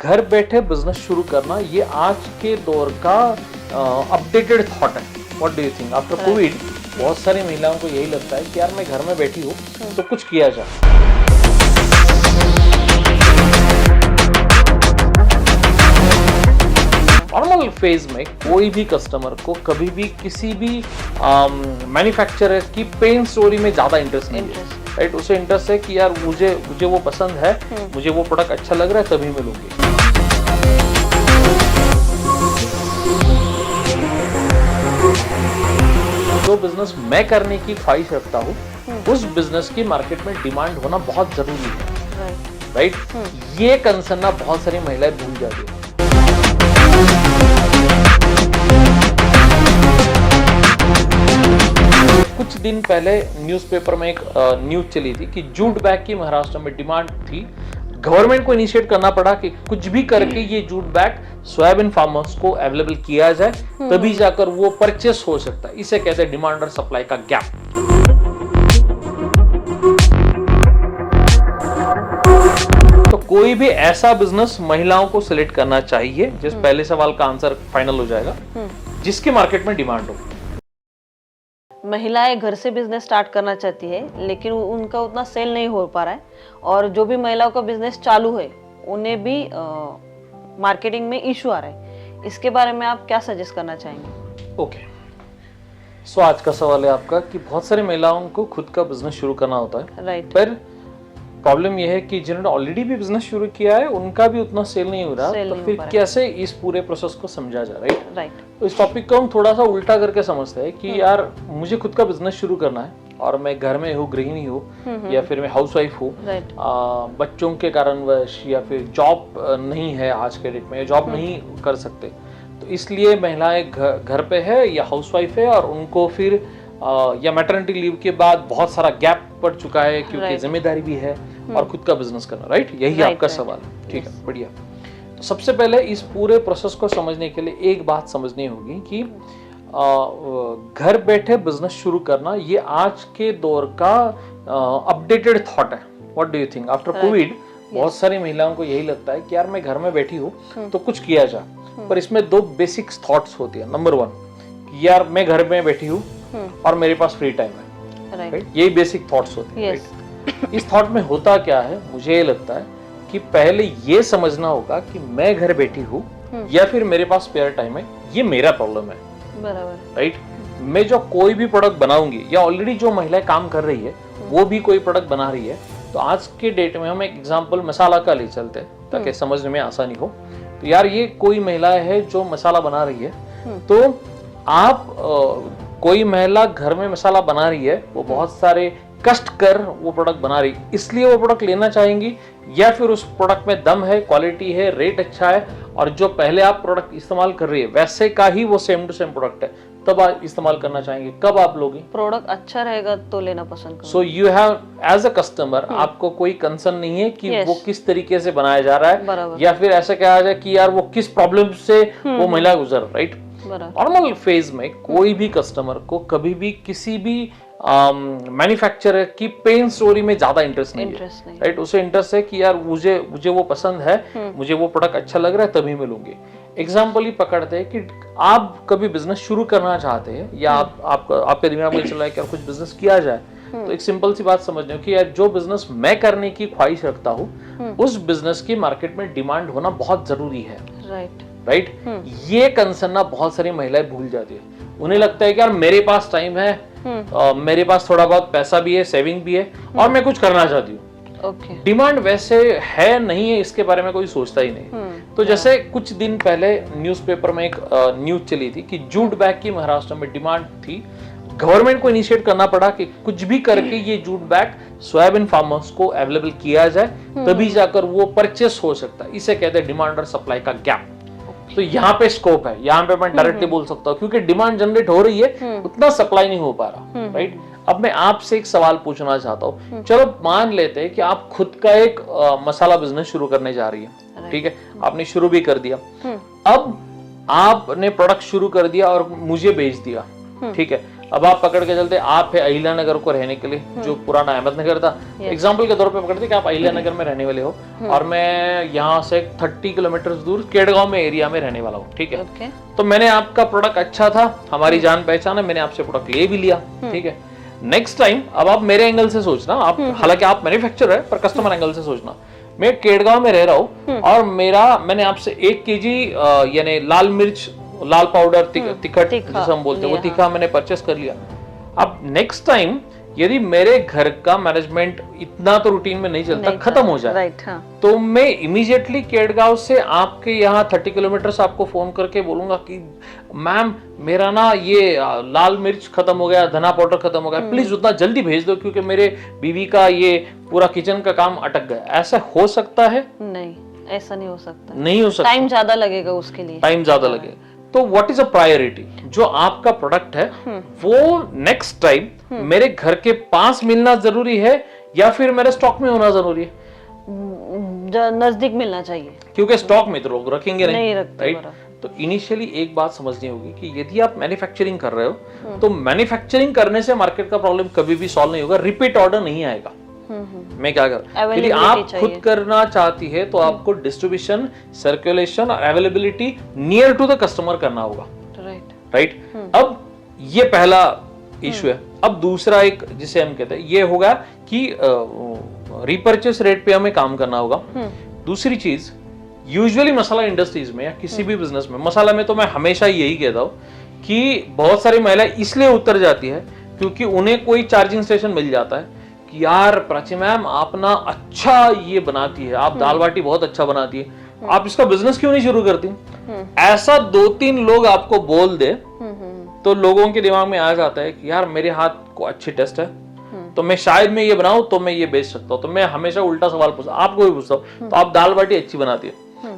घर बैठे बिजनेस शुरू करना ये आज के दौर का अपडेटेड थॉट है। What do you think? After Covid बहुत सारी महिलाओं को यही लगता है कि यार मैं घर में बैठी हूँ तो कुछ किया जाए। नॉर्मल फेज में कोई भी कस्टमर को कभी भी किसी भी मैन्युफैक्चरर की पेन स्टोरी में ज्यादा इंटरेस्ट नहीं है, राइट? उसे इंटरेस्ट है कि यार मुझे वो पसंद है, मुझे वो प्रोडक्ट अच्छा लग रहा है तभी मैं लूंगी। जो बिजनेस मैं करने की ख्वाहिश रखता हूँ उस बिजनेस की मार्केट में डिमांड होना बहुत जरूरी है, राइट? ये कंसर्न ना बहुत सारी महिलाएं भूल जाती है। कुछ दिन पहले न्यूज़पेपर में एक न्यूज चली थी कि जूट बैग की महाराष्ट्र में डिमांड थी। गवर्नमेंट को इनिशिएट करना पड़ा कि कुछ भी करके ये जूट बैग सोयाबीन फार्मर्स को अवेलेबल किया जाए, तभी जाकर वो परचेस हो सकता है। इसे कहते हैं डिमांड और सप्लाई का गैप। तो कोई भी ऐसा बिजनेस महिलाओं को सिलेक्ट करना चाहिए, जिस पहले सवाल का आंसर फाइनल हो जाएगा, जिसकी मार्केट में डिमांड हो। महिलाएं घर से बिजनेस स्टार्ट करना चाहती है लेकिन उनका उतना सेल नहीं हो पा रहा है, और जो भी महिलाओं का बिजनेस चालू है उन्हें भी मार्केटिंग में इशू आ रहा है। इसके बारे में आप क्या सजेस्ट करना चाहेंगे? ओके, सो आज का सवाल है आपका कि बहुत सारी महिलाओं को खुद का बिजनेस शुरू करना होता है, राइट? पर प्रॉब्लम यह है कि जिन्होंने ऑलरेडी भी बिजनेस शुरू किया है उनका भी उतना सेल नहीं हो रहा, तो फिर कैसे इस पूरे प्रोसेस को समझा जाए, राइट? तो इस टॉपिक को हम थोड़ा सा उल्टा करके समझते हैं कि यार मुझे खुद का बिजनेस शुरू करना है और मैं घर में हूँ, गृहिणी हूँ, या फिर मैं हाउसवाइफ हूँ, बच्चों के कारणवश, या फिर जॉब नहीं है आज के डेट में, जॉब नहीं कर सकते, तो इसलिए महिलाएं घर पे है या हाउसवाइफ है, और उनको फिर या मैटरनिटी लीव के बाद बहुत सारा गैप पड़ चुका है क्योंकि जिम्मेदारी भी है और खुद का बिजनेस करना, राइट? यही आपका सवाल है, ठीक है, बढ़िया। तो सबसे पहले इस पूरे प्रोसेस को समझने के लिए एक बात समझनी होगी कि घर बैठे बिजनेस शुरू करना ये आज के दौर का अपडेटेड थॉट है। What do you think? After Covid बहुत सारी महिलाओं को यही लगता है कि यार मैं घर में बैठी हूँ तो कुछ किया जाए, पर इसमें दो बेसिक थॉट्स होती है। नंबर वन, यार मैं घर में बैठी हूँ और मेरे पास फ्री टाइम है, राइट? यही बेसिक थॉट्स होते हैं, राइट? इस थॉट में होता क्या है, मुझे ये लगता है कि पहले ये समझना होगा कि मैं घर बैठी हूँ या फिर मेरे पास स्पेयर टाइम है, ये मेरा प्रॉब्लम है, बराबर, राइट? मैं जो कोई भी प्रोडक्ट बनाऊंगी, या ऑलरेडी जो महिलाएं काम कर रही है वो भी कोई प्रोडक्ट बना रही है, तो आज के डेट में हम एक एग्जांपल मसाला का ले चलते हैं ताकि समझने में आसानी हो। तो यार ये कोई महिला है जो मसाला बना रही है, तो आप कोई महिला घर में मसाला बना रही है, वो बहुत सारे कष्ट कर वो प्रोडक्ट बना रही, इसलिए वो प्रोडक्ट लेना चाहेंगी, या फिर उस प्रोडक्ट में दम है, क्वालिटी है, रेट अच्छा है, और जो पहले आप प्रोडक्ट इस्तेमाल कर रही है वैसे का ही वो सेम टू सेम प्रोडक्ट है, तब आप इस्तेमाल करना चाहेंगे। कब आप लोगे? प्रोडक्ट अच्छा रहेगा तो लेना पसंद करूंगी। So you have as a customer, आपको कोई कंसर्न नहीं है कि वो किस तरीके से बनाया जा रहा है, या फिर ऐसा कहा जाए कि यार वो किस प्रॉब्लम से वो महिला गुजर, राइट? नॉर्मल फेज में कोई भी कस्टमर को कभी भी किसी भी मैन्युफैक्चरर की पेन स्टोरी में ज्यादा इंटरेस्ट नहीं है, राइट? उसे इंटरेस्ट है कि यार मुझे वो पसंद है, मुझे वो प्रोडक्ट अच्छा लग रहा है तभी मैं लूंगी। एग्जाम्पल ही पकड़ते हैं कि आप कभी बिजनेस शुरू करना चाहते हैं, या आपके दिमाग में चल रहा है कि यार कुछ बिजनेस किया जाए, तो एक सिंपल सी बात समझ लो कि यार जो बिजनेस मैं करने की ख्वाहिश रखता हूँ उस बिजनेस की मार्केट में डिमांड होना बहुत जरूरी है, राइट? ये कंसर्न ना बहुत सारी महिलाएं भूल जाती है। उन्हें लगता है कि यार मेरे पास टाइम है, मेरे पास थोड़ा बहुत पैसा भी है, सेविंग भी है, और मैं कुछ करना चाहती हूँ। डिमांड वैसे है नहीं है, इसके बारे में कोई सोचता ही नहीं। तो जैसे कुछ दिन पहले न्यूज़पेपर में एक न्यूज चली थी कि जूट बैग की महाराष्ट्र में डिमांड थी। गवर्नमेंट को इनिशिएट करना पड़ा कि कुछ भी करके ये जूट बैग सोयाबीन फार्मर्स को अवेलेबल किया जाए, तभी जाकर वो परचेस हो सकता है। इसे कहते हैं डिमांड और सप्लाई का गैप। तो यहाँ पे स्कोप है, यहाँ पे मैं डायरेक्टली बोल सकता हूँ, क्योंकि डिमांड जनरेट हो रही है, उतना सप्लाई नहीं हो पा रहा, राइट? अब मैं आपसे एक सवाल पूछना चाहता हूँ। चलो मान लेते हैं कि आप खुद का एक मसाला बिजनेस शुरू करने जा रही है, ठीक है? आपने शुरू भी कर दिया, अब आपने प्रोडक्ट शुरू कर दिया और मुझे बेच दिया, ठीक है? अब आप पकड़ के चलते, आप है अहिल्या नगर को रहने के लिए, जो पुराना अहमदनगर था, एग्जाम्पल के तौर पे पकड़ते कि आप अहिल्या नगर में रहने वाले हो और मैं यहाँ से 30 किलोमीटर दूर केड़गांव में एरिया में रहने वाला हूँ, ठीक है। तो मैंने आपका प्रोडक्ट अच्छा था, हमारी जान पहचान है, मैंने आपसे प्रोडक्ट ले भी लिया, ठीक है। नेक्स्ट टाइम अब आप मेरे एंगल से सोचना, आप हालांकि आप मैन्युफैक्चरर है पर कस्टमर एंगल से सोचना। मैं केड़गांव में रह रहा हूँ और मैंने आपसे 1 kg यानी लाल मिर्च, लाल पाउडर, तिखट जैसे हम बोलते हैं, वो तीखा मैंने परचेस कर लिया। अब नेक्स्ट टाइम यदि मेरे घर का मैनेजमेंट इतना तो रूटीन में नहीं चलता, खत्म हो जाए, राइट, हाँ। तो मैं इमीडिएटली केड़गांव से आपके यहाँ 30 किलोमीटर से आपको फोन करके बोलूंगा कि मैम मेरा ना ये लाल मिर्च खत्म हो गया, धना पाउडर खत्म हो गया, प्लीज उतना जल्दी भेज दो क्योंकि मेरे बीवी का ये पूरा किचन का काम अटक गया। ऐसा हो सकता है? नहीं, ऐसा नहीं हो सकता। नहीं हो सकता, टाइम ज्यादा लगेगा उसके लिए, टाइम ज्यादा लगेगा। तो व्हाट इज अ प्रायोरिटी? जो आपका प्रोडक्ट है वो नेक्स्ट टाइम मेरे घर के पास मिलना जरूरी है या फिर मेरे स्टॉक में होना जरूरी है? नजदीक मिलना चाहिए, क्योंकि स्टॉक में तो लोग रखेंगे नहीं, राइट। तो इनिशियली एक बात समझनी होगी कि यदि आप मैन्युफैक्चरिंग कर रहे हो तो मैन्युफैक्चरिंग करने से मार्केट का प्रॉब्लम कभी भी सॉल्व नहीं होगा, रिपीट ऑर्डर नहीं आएगा। मैं क्या कर, यदि आप खुद करना चाहती है तो आपको डिस्ट्रीब्यूशन, सर्कुलेशन और availability near to the customer करना होगा, राइट। अब ये पहला इशू है। अब दूसरा एक जिसे हम कहते हैं ये होगा कि रिपर्चेस रेट पे हमें काम करना होगा। दूसरी चीज, यूजुअली मसाला इंडस्ट्रीज में या किसी भी बिजनेस में, मसाला में तो मैं हमेशा यही कहता हूँ कि बहुत सारी महिलाएं इसलिए उतर जाती है क्योंकि उन्हें कोई चार्जिंग स्टेशन मिल जाता है कि यार प्राची मैम आप ना अच्छा ये बनाती है, आप दाल बाटी बहुत अच्छा बनाती है, आप इसका बिजनेस क्यों नहीं शुरू करती? ऐसा 2-3 लोग आपको बोल दे तो लोगों के दिमाग में आ जाता है कि यार मेरे हाथ को अच्छी टेस्ट है, तो मैं शायद मैं ये बनाऊं तो मैं ये बेच सकता हूँ। तो मैं हमेशा उल्टा सवाल पूछता, आपको भी पूछता हूँ, तो आप दाल बाटी अच्छी बनाती है,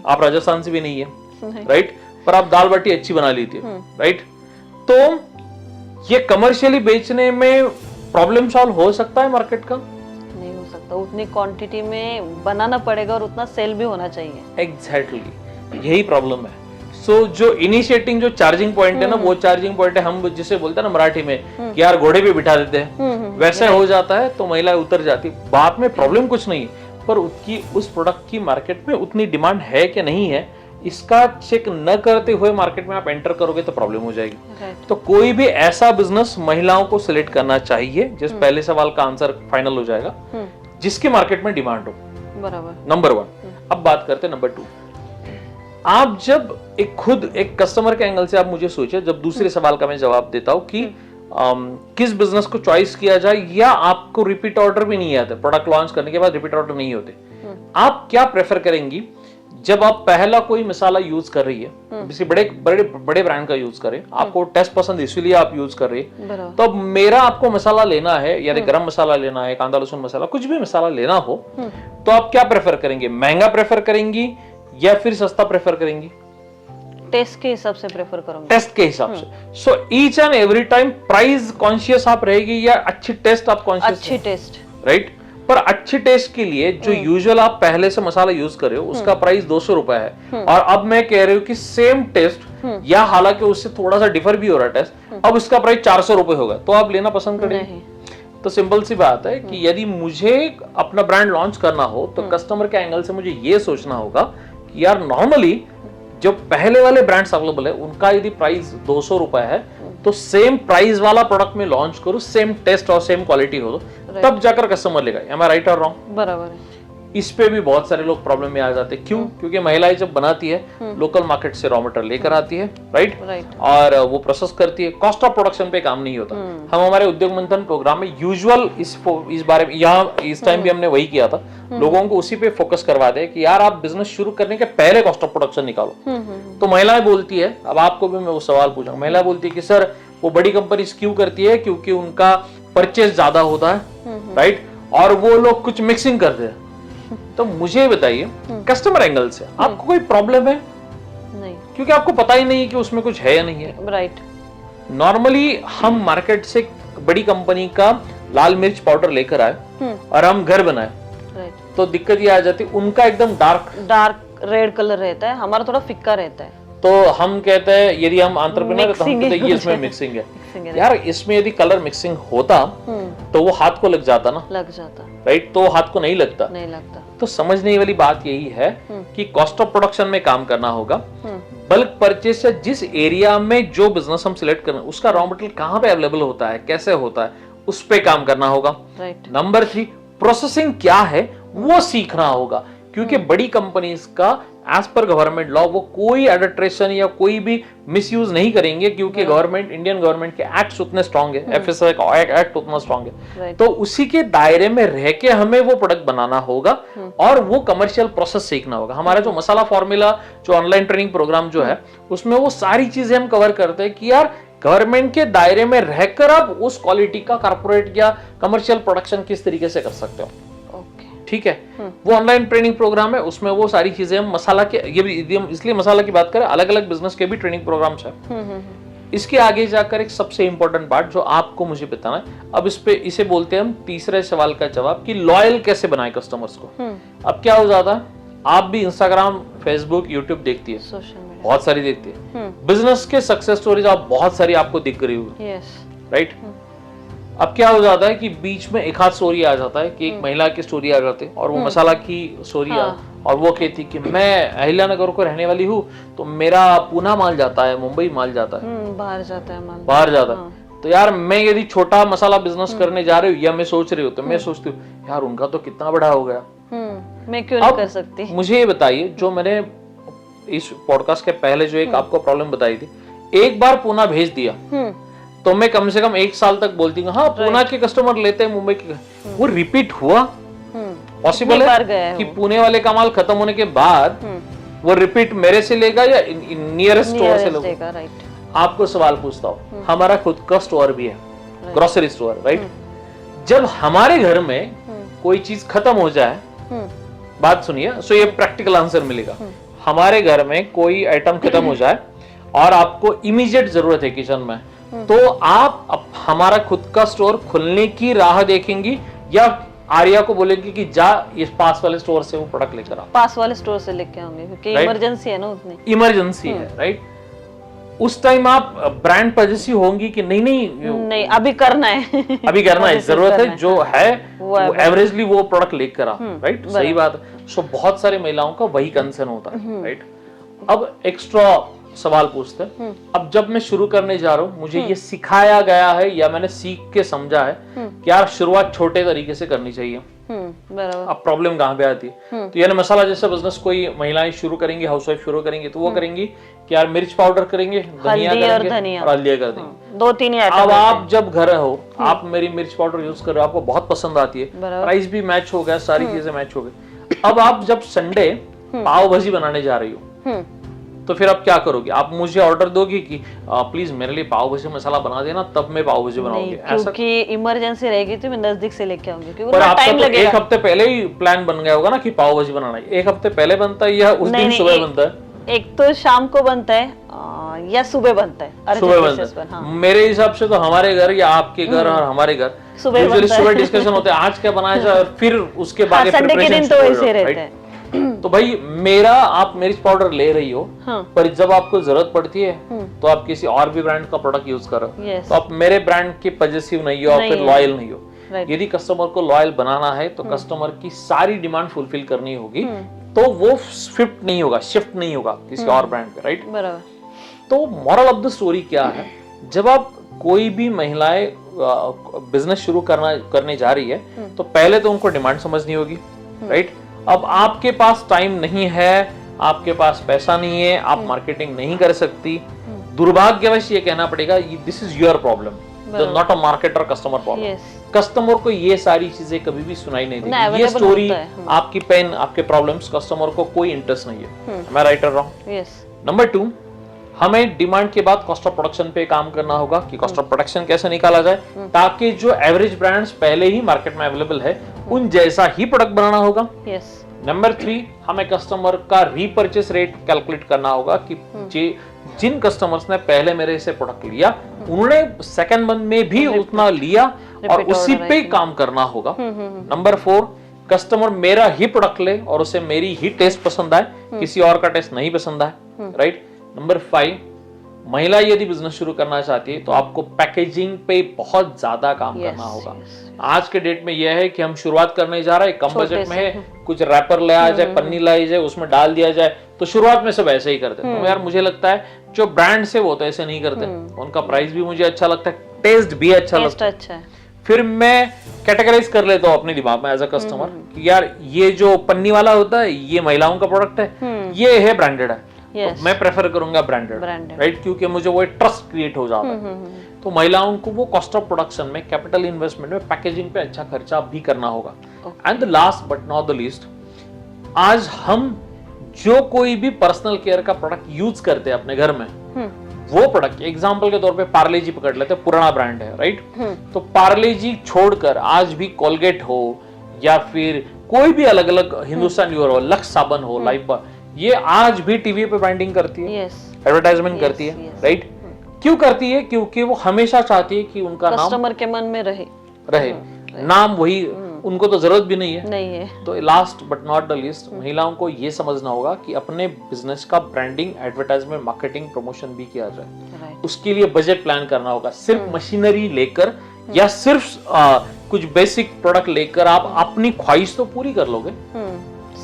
आप राजस्थान से भी नहीं है, राइट, पर आप दाल बाटी अच्छी बना लेती है, राइट, तो ये कमर्शियली बेचने में प्रॉब्लम सॉल्व हो सकता है मार्केट का? नहीं हो सकता, उतनी क्वांटिटी में बनाना पड़ेगा और उतना सेल भी होना चाहिए। एग्जैक्टली, यही प्रॉब्लम है। सो जो इनिशिएटिंग, जो चार्जिंग पॉइंट है ना, वो चार्जिंग पॉइंट है, हम जिसे बोलते हैं ना मराठी में कि यार घोड़े पे बिठा देते हैं, वैसे हो जाता है तो महिलाएं उतर जाती। बाद में प्रॉब्लम कुछ नहीं, पर उसकी उस प्रोडक्ट की मार्केट में उतनी डिमांड है कि नहीं है, इसका चेक न करते हुए मार्केट में आप एंटर करोगे तो प्रॉब्लम हो जाएगी। तो कोई भी ऐसा बिजनेस महिलाओं को सिलेक्ट करना चाहिए, जिस पहले सवाल का आंसर फाइनल हो जाएगा, जिसकी मार्केट में डिमांड हो, बराबर, नंबर 1। अब बात करते हैं नंबर 2। आप जब खुद एक कस्टमर के एंगल से आप मुझे सोचिए, जब दूसरे सवाल का मैं जवाब देता हूं कि किस बिजनेस को चॉइस किया जाए, या आपको रिपीट ऑर्डर भी नहीं आते, प्रोडक्ट लॉन्च करने के बाद रिपीट ऑर्डर नहीं होते, आप क्या प्रेफर करेंगी? जब आप पहला कोई मसाला यूज कर रही है, किसी बड़े ब्रांड का यूज करें, आपको टेस्ट पसंद इसलिए आप यूज कर रही है, तो अब मेरा आपको मसाला लेना है, या गरम मसाला लेना है, कांदा लहसुन मसाला, कुछ भी मसाला लेना हो, तो आप क्या प्रेफर करेंगे? महंगा प्रेफर करेंगी या फिर सस्ता प्रेफर करेंगी? टेस्ट के हिसाब से प्रेफर करूंगी। टेस्ट के हिसाब से। So each and every time price conscious आप रहेगी या अच्छी टेस्ट आप कॉन्शियस? अच्छी टेस्ट, राइट। पर अच्छी टेस्ट के लिए जो यूजुअल आप पहले से मसाला यूज कर रहे हो उसका प्राइस 200 रुपए है, और अब मैं कह रही हूँ कि सेम टेस्ट, या हालांकि उससे थोड़ा सा डिफर भी हो रहा है टेस्ट, अब इसका प्राइस 400 रुपए होगा, तो आप लेना पसंद करेंगे? तो सिंपल सी बात है कि यदि मुझे अपना ब्रांड लॉन्च करना हो तो कस्टमर के एंगल से मुझे ये सोचना होगा कि यार नॉर्मली जो पहले वाले ब्रांड्स अवेलेबल है उनका यदि प्राइस 200 रुपए है, तो सेम प्राइस वाला प्रोडक्ट में लॉन्च करूं, सेम टेस्ट और सेम क्वालिटी हो, तब जाकर कस्टमर लेगा। एम आई राइट और रॉन्ग? बराबर है। इस पे भी बहुत सारे लोग प्रॉब्लम में आ जाते हैं। क्यों? क्योंकि महिलाएं जब बनाती है लोकल मार्केट से रॉ मटेरियल लेकर आती है, राइट, और वो प्रोसेस करती है, कॉस्ट ऑफ प्रोडक्शन पे काम नहीं होता। हम हमारे उद्योग मंथन प्रोग्राम में यूजुअल इस बारे में, यहाँ इस टाइम भी हमने वही किया था, लोगों को उसी पे फोकस करवा दे कि यार आप बिजनेस शुरू करने के पहले कॉस्ट ऑफ प्रोडक्शन निकालो। तो महिलाएं बोलती है, अब आपको भी मैं वो सवाल पूछूंगा, महिला बोलती है कि सर वो बड़ी कंपनी क्यों करती है? क्योंकि उनका परचेज ज्यादा होता है, राइट, और वो लोग कुछ मिक्सिंग करते हैं। तो मुझे बताइए कस्टमर एंगल से आपको कोई प्रॉब्लम है? नहीं, क्योंकि आपको पता ही नहीं है कि उसमें कुछ है या नहीं है, राइट। नॉर्मली हम मार्केट से बड़ी कंपनी का लाल मिर्च पाउडर लेकर आए और हम घर बनाए, तो दिक्कत ये आ जाती है, उनका एकदम डार्क रेड कलर रहता है, हमारा थोड़ा फिक्का रहता है, तो हम कहते हैं, यदि हम एंटरप्रेन्योर है तो हम कहते हैं ये इसमें मिक्सिंग है। मिक्सिंग है, यार इसमें यदि कलर मिक्सिंग होता तो वो हाथ को लग जाता ना, लग जाता, राइट, तो हाथ को नहीं लगता। तो समझने वाली बात यही है कि कॉस्ट ऑफ प्रोडक्शन में काम करना होगा, बल्क परचेस से जिस एरिया में जो बिजनेस हम सिलेक्ट करें उसका रॉ मटेरियल कहाँ पे अवेलेबल होता है, कैसे होता है, उस पे काम करना होगा। नंबर 3, प्रोसेसिंग क्या है वो सीखना होगा, क्योंकि बड़ी कंपनीज का एज पर गवर्नमेंट लॉ वो कोई एडल्ट्रेशन या कोई भी मिसयूज नहीं करेंगे, क्योंकि गवर्नमेंट, इंडियन गवर्नमेंट के एक्ट्स उतने स्ट्रांग है, एफएसआई का एक्ट उतना स्ट्रांग है, तो उसी के दायरे में रह के हमें वो प्रोडक्ट बनाना होगा और वो कमर्शियल प्रोसेस सीखना होगा। हमारा जो मसाला फॉर्मूला जो ऑनलाइन ट्रेनिंग प्रोग्राम जो है उसमें वो सारी चीजें हम कवर करते हैं कि यार गवर्नमेंट के दायरे में रहकर आप उस क्वालिटी का कॉर्पोरेट या कमर्शियल प्रोडक्शन किस तरीके से कर सकते हो। ठीक है, वो ऑनलाइन ट्रेनिंग प्रोग्राम है, उसमें वो सारी चीजें हम मसाला के, ये भी हम इसलिए मसाला की बात करें, अलग अलग बिजनेस के भी ट्रेनिंग प्रोग्राम्स है। इसके आगे जाकर एक सबसे इंपॉर्टेंट पार्ट जो आपको मुझे बताना है, अब इस पे इसे बोलते हैं हम तीसरे सवाल का जवाब कि लॉयल कैसे बनाए कस्टमर्स को। अब क्या हो जाता है, आप भी इंस्टाग्राम, फेसबुक, यूट्यूब देखती है, बहुत सारी देखती है, बिजनेस के सक्सेस स्टोरीज आप बहुत सारी आपको दिख रही होगी, राइट। अब क्या हो जाता है कि बीच में एक हाथ स्टोरी आ जाता है कि एक महिला की स्टोरी आ जाती है और वो मसाला की स्टोरी और वो कहती कि मैं अहिल्यानगर को रहने वाली हूँ, तो मेरा पूना माल जाता है, मुंबई माल जाता है, बाहर जाता है माल, बाहर जाता है। तो यार मैं यदि छोटा मसाला बिजनेस करने जा रही हूँ या मैं सोच रही हूँ, तो मैं सोचती हूँ यार उनका तो कितना बड़ा हो गया, मैं क्यों नहीं कर सकती। मुझे ये बताइए, जो मैंने इस पॉडकास्ट के पहले जो एक आपको प्रॉब्लम बताई थी, एक बार पूना भेज दिया तो मैं कम से कम 1 साल तक बोलती हूँ हाँ पूना के कस्टमर लेते हैं मुंबई के, वो रिपीट हुआ, पॉसिबल है कि पुणे वाले का माल खत्म होने के बाद वो रिपीट मेरे से लेगा या नियरेस्ट स्टोर से लेगा। आपको सवाल पूछता हूँ, हमारा खुद का स्टोर भी है, ग्रोसरी स्टोर, राइट। जब हमारे घर में कोई चीज खत्म हो जाए, बात सुनिए, सो ये प्रैक्टिकल आंसर मिलेगा, हमारे घर में कोई आइटम खत्म हो जाए और आपको इमीडिएट जरूरत है किचन में, तो आप हमारा खुद का स्टोर खुलने की राह देखेंगी या आर्या को बोलेंगे कि जा इस पास वाले स्टोर से वो प्रोडक्ट लेकर आ, पास वाले स्टोर से लेके आऊंगी क्योंकि इमरजेंसी है ना, उतनी इमरजेंसी है, राइट। उस टाइम आप ब्रांड पॉजिटिव होंगी कि नहीं नहीं अभी करना है अभी करना है, जरूरत है, जो है वो एवरेजली वो प्रोडक्ट लेकर आ, राइट, सही बात है। सो बहुत सारे महिलाओं का वही कंसर्न होता है, राइट। अब एक्स्ट्रा सवाल पूछते हैं, अब जब मैं शुरू करने जा रहा हूँ, मुझे ये सिखाया गया है या मैंने सीख के समझा है कि यार शुरुआत छोटे तरीके से करनी चाहिए। अब प्रॉब्लम कहाँ पे आती है, तो यानी मसाला जैसा बिजनेस कोई महिलाएं शुरू करेंगी, हाउसवाइफ शुरू करेंगी, तो वो करेंगी कि यार मिर्च पाउडर करेंगे, धनिया करेंगे और हल्दिया कर देंगे, 2-3 अब आप जब घर हो, आप मेरी मिर्च पाउडर यूज कर रहे हो, आपको बहुत पसंद आती है, प्राइस भी मैच हो गया, सारी चीजें मैच हो गई। अब आप जब संडे पाव भाजी बनाने जा रही हो, तो फिर आप क्या करोगे, आप मुझे ऑर्डर दोगे कि प्लीज मेरे लिए पाव भाजी मसाला बना देना, तब मैं पाव भाजी बनाऊंगी, ऐसा क्योंकि इमरजेंसी रहेगी तो मैं नजदीक से लेके आऊंगी, क्योंकि पर आपका तो एक हफ्ते पहले ही प्लान बन गया होगा ना कि पाव भाजी बनाना है, एक हफ्ते पहले बनता है या उस दिन सुबह बनता है? एक तो शाम को बनता है या सुबह बनता है, सुबह बनता है। मेरे हिसाब से तो हमारे घर या आपके घर और हमारे घर सुबह डिस्कशन होते हैं आज क्या बनाया जाए, और फिर उसके बाद संडे के दिन तो ऐसे रहता है। तो भाई मेरा, आप मिर्च पाउडर ले रही हो, पर जब आपको जरूरत पड़ती है तो आप किसी और भी ब्रांड का प्रोडक्ट यूज करो, तो आप मेरे ब्रांड के पॉजिटिव नहीं हो, आप फिर लॉयल नहीं हो। यदि कस्टमर को लॉयल बनाना है तो कस्टमर की सारी डिमांड फुलफिल करनी होगी, तो वो शिफ्ट नहीं होगा किसी और ब्रांड पे, राइट। तो मॉरल ऑफ द स्टोरी क्या है, जब आप कोई भी महिलाएं बिजनेस शुरू करने जा रही है, तो पहले तो उनको डिमांड समझनी होगी, राइट। अब आपके पास टाइम नहीं है, आपके पास पैसा नहीं है, आप मार्केटिंग नहीं कर सकती, दुर्भाग्यवश ये कहना पड़ेगा, this is your problem, not a marketer customer problem. Customer को ये सारी चीजें कभी भी सुनाई नहीं देगी, ये स्टोरी आपकी पेन, आपके प्रॉब्लम्स, कस्टमर को कोई इंटरेस्ट नहीं है। मैं राइट कर रहा हूँ? नंबर 2, हमें डिमांड के बाद कॉस्ट ऑफ प्रोडक्शन पे काम करना होगा कि कॉस्ट ऑफ प्रोडक्शन कैसे निकाला जाए, ताकि जो एवरेज ब्रांड्स पहले ही मार्केट में अवेलेबल है उन जैसा ही प्रोडक्ट बनाना होगा। नंबर 3, हमें कस्टमर का रीपर्चेस रेट कैलकुलेट करना होगा कि जिन कस्टमर्स ने पहले मेरे से प्रोडक्ट लिया उन्होंने सेकंड मंथ में भी उतना लिया और उसी पे काम करना होगा। नंबर 4, कस्टमर मेरा ही प्रोडक्ट ले और उसे मेरी ही टेस्ट पसंद आए, किसी और का टेस्ट नहीं पसंद आए, राइट। नंबर 5, महिला यदि बिजनेस शुरू करना चाहती है तो आपको पैकेजिंग पे बहुत ज्यादा काम करना होगा। आज के डेट में यह है कि हम शुरुआत करने जा रहे हैं, कम बजट में है, कुछ रैपर ले आ जाए, पन्नी लाई जाए, उसमें डाल दिया जाए, तो शुरुआत में सब ऐसे ही करते हैं। तो यार मुझे लगता है जो ब्रांड्स है वो तो ऐसे नहीं करते, उनका प्राइस भी मुझे अच्छा लगता है, टेस्ट भी अच्छा लगता है। फिर मैं कैटेगराइज कर लेता हूँ अपने दिमाग में एज अ कस्टमर कि यार ये जो पन्नी वाला होता है ये महिलाओं का प्रोडक्ट है, ये है ब्रांडेड है, तो मैं प्रेफर करूंगा ब्रांडेड, राइट, क्योंकि मुझे वो ट्रस्ट क्रिएट हो जाता है। तो महिलाओं को वो कॉस्ट ऑफ प्रोडक्शन में, कैपिटल इन्वेस्टमेंट में, पैकेजिंग पे अच्छा खर्चा भी करना होगा। And the last but not the least, आज हम जो कोई भी पर्सनल केयर का प्रोडक्ट यूज करते हैं अपने घर में, वो प्रोडक्ट एग्जांपल के तौर पे पार्ले जी पकड़ लेते हैं, पुराना ब्रांड है, राइट, तो पार्ले जी छोड़कर आज भी कोलगेट हो या फिर कोई भी अलग अलग हिंदुस्तान यूर हो, लक्स साबन हो, लाइफबॉय, ये आज भी टीवी पे ब्रांडिंग करती है, एडवर्टाइजमेंट करती है, राइट। क्यों करती है? क्योंकि वो हमेशा चाहती है कि उनका नाम कस्टमर के मन में रहे, नाम वही, उनको तो जरूरत भी नहीं है। तो last but not the least, महिलाओं को ये समझना होगा कि अपने बिजनेस का ब्रांडिंग, एडवर्टाइजमेंट, मार्केटिंग, प्रमोशन भी किया जाए। उसके लिए बजट प्लान करना होगा। सिर्फ मशीनरी लेकर या सिर्फ कुछ बेसिक प्रोडक्ट लेकर आप अपनी ख्वाहिश तो पूरी कर लोगे,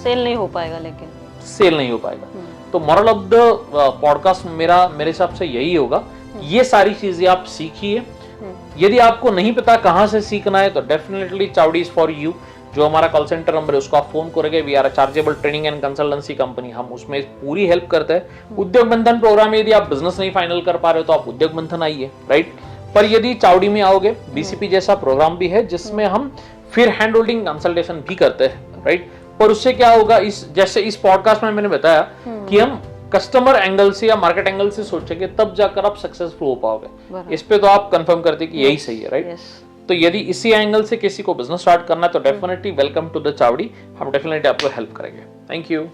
सेल नहीं हो पाएगा, लेकिन सेल नहीं हो पाएगा। तो मॉरल ऑफ द पॉडकास्ट मेरे हिसाब से यही होगा, ये सारी चीजें आप सीखिए। यदि आपको नहीं पता कहां से सीखना है तो definitely Chawri is for you. जो हमारा कॉल सेंटर नंबर है उसको आप फोन करोगे, we are a chargeable training and consultancy company, हम उसमें पूरी हेल्प करते हैं। उद्योग मंथन प्रोग्राम, यदि आप बिजनेस नहीं फाइनल कर पा रहे हो तो आप उद्योग मंथन आइए, राइट। पर यदि चावड़ी में आओगे, बीसीपी जैसा प्रोग्राम भी है जिसमें हम फिर हैंड होल्डिंग कंसल्टेशन भी करते हैं, राइट। पर उससे क्या होगा, जैसे इस पॉडकास्ट में मैंने बताया कि हम कस्टमर एंगल से या मार्केट एंगल से सोचेंगे, तब जाकर आप सक्सेसफुल हो पाओगे। इस पे तो आप कंफर्म करते कि यही सही है, राइट। तो यदि इसी एंगल से किसी को बिजनेस स्टार्ट करना है तो डेफिनेटली वेलकम टू द चावड़ी, हम डेफिनेटली आपको हेल्प करेंगे। Thank you.